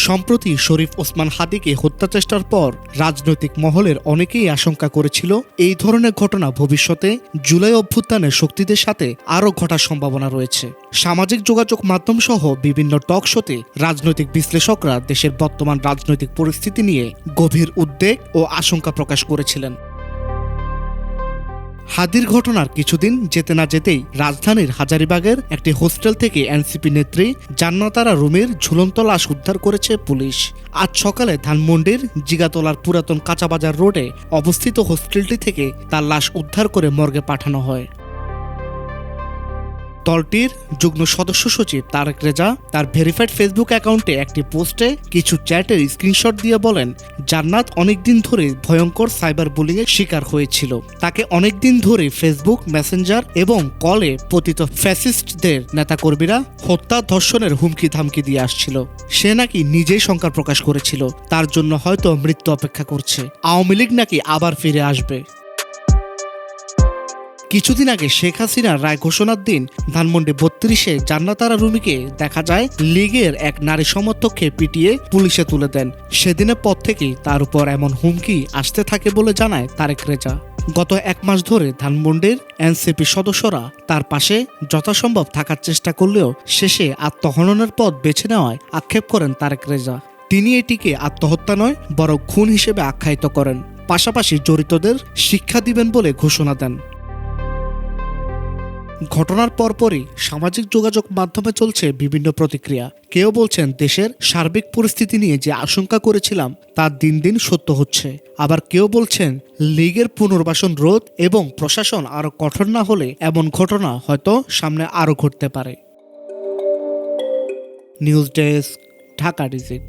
সম্প্রতি শরীফ ওসমান হাদীকে হত্যা চেষ্টার পর রাজনৈতিক মহলের অনেকেই আশঙ্কা করেছিল এই ধরনের ঘটনা ভবিষ্যতে জুলাই অভ্যুত্থানের শক্তিদের সাথে আরও ঘটার সম্ভাবনা রয়েছে। সামাজিক যোগাযোগ মাধ্যম সহ বিভিন্ন টক শোতে রাজনৈতিক বিশ্লেষকরা দেশের বর্তমান রাজনৈতিক পরিস্থিতি নিয়ে গভীর উদ্বেগ ও আশঙ্কা প্রকাশ করেছিলেন। হাদীর ঘটনার কিছুদিন যেতে না যেতেই রাজধানীর হাজারীবাগের একটি হোস্টেল থেকে এনসিপি নেত্রী জান্নাত আরা রুমির ঝুলন্ত লাশ উদ্ধার করেছে পুলিশ। আজ সকালে ধানমন্ডির জিগাতলার পুরাতন কাঁচাবাজার রোডে অবস্থিত হোস্টেলটি থেকে তার লাশ উদ্ধার করে মর্গে পাঠানো হয়। দলটির যুগ্ম সদস্য সচিব তারেক রেজা তার ভেরিফাইড ফেসবুক অ্যাকাউন্টে একটি পোস্টে কিছু চ্যাটের স্ক্রিনশট দিয়ে বলেন, জান্নাত অনেকদিন ধরে ভয়ঙ্কর সাইবার বুলিংয়ের শিকার হয়েছিল। তাকে অনেকদিন ধরে ফেসবুক মেসেঞ্জার এবং কলে পতিত ফ্যাসিস্টদের নেতাকর্মীরা হত্যা ধর্ষণের হুমকি ধামকি দিয়ে আসছিল। সে নাকি নিজেই শঙ্কা প্রকাশ করেছিল তার জন্য হয়তো মৃত্যু অপেক্ষা করছে। আওয়ামী লীগ নাকি আবার ফিরে আসবে। কিছুদিন আগে শেখ হাসিনার রায় ঘোষণার দিন ধানমন্ডি ৩২-এ জান্নাত আরা রুমিকে দেখা যায় লীগের এক নারী সমর্থককে পিটিয়ে পুলিশে তুলে দেন। সেদিনের পর থেকেই তার উপর এমন হুমকি আসতে থাকে বলে জানায় তারেক রেজা। গত এক মাস ধরে ধানমন্ডির এনসিপি সদস্যরা তার পাশে যথাসম্ভব থাকার চেষ্টা করলেও শেষে আত্মহননের পথ বেছে নেওয়ায় আক্ষেপ করেন তারেক রেজা। তিনি এটিকে আত্মহত্যা নয় বরং খুন হিসেবে আখ্যায়িত করেন, পাশাপাশি জড়িতদের শিক্ষা দিবেন বলে ঘোষণা দেন। ঘটনার পরপরই সামাজিক যোগাযোগ মাধ্যমে চলছে বিভিন্ন প্রতিক্রিয়া। কেউ বলছেন দেশের সার্বিক পরিস্থিতি নিয়ে যে আশঙ্কা করেছিলাম তা দিন দিন সত্য হচ্ছে, আবার কেউ বলছেন লীগের পুনর্বাসন রোধ এবং প্রশাসন আরও কঠোর না হলে এমন ঘটনা হয়তো সামনে আরও ঘটতে পারে। News desk, Dhaka digit.